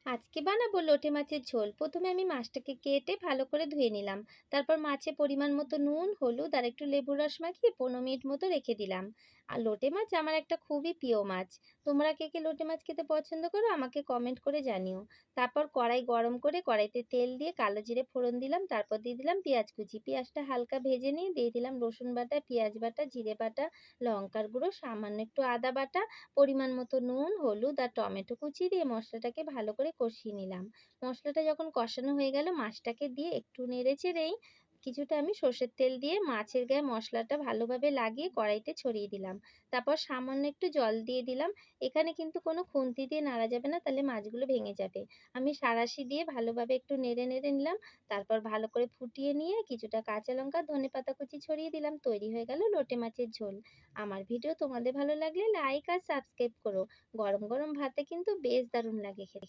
আজকে বানাবো লোটে মাছের ঝোল। প্রথমে আমি মাছটাকে কেটে ভালো করে ধুয়ে নিলাম। তারপর মাছে পরিমাণ মতো নুন, হলুদ আর একটু লেবুর রস মাখিয়ে 15 মিনিট মতো রেখে দিলাম। আর লোটে মাছ আমার একটা খুবই প্রিয় মাছ। তোমরা কে কে লোটে মাছ খেতে পছন্দ করো আমাকে কমেন্ট করে জানিও। তারপর কড়াই গরম করে কড়াইতে তেল দিয়ে কালো জিরে ফোড়ন দিলাম, তারপর দিয়ে দিলাম পেঁয়াজ কুচি। পেঁয়াজটা হালকা ভেজে নিয়ে দিয়ে দিলাম রসুন বাটা, পেঁয়াজ বাটা, জিরে বাটা, লঙ্কার গুঁড়ো, সামান্য একটু আদা বাটা, পরিমাণ মতো নুন, হলুদ আর টমেটো কুচি দিয়ে মশলাটাকে ভালো করে কষিয়ে নিলাম। মশলাটা যখন কষানো হয়ে গেল মাছটাকে দিয়ে একটু নেড়ে চেড়েই কিছুটা আমি সর্ষের তেল দিয়ে মাছের গায়ে মশলাটা ভালোভাবে লাগিয়ে কড়াইতে ছড়িয়ে দিলাম। তারপর সামান্য একটু জল দিয়ে দিলাম। এখানে কিন্তু কোনো খুন্তি দিয়ে নাড়া যাবে না, তাহলে মাছগুলো ভেঙে যাবে। আমি সাঁড়াশি দিয়ে ভালোভাবে একটু নেড়ে নেড়ে নিলাম। তারপর ভালো করে ফুটিয়ে নিয়ে কিছুটা কাঁচা লঙ্কা, ধনেপাতা কুচি ছড়িয়ে দিলাম। তৈরি হয়ে গেল লোটে মাছের ঝোল। আমার ভিডিও তোমাদের ভালো লাগলে লাইক আর সাবস্ক্রাইব করো। গরম গরম ভাতে কিন্তু বেশ দারুণ লাগে খেতে।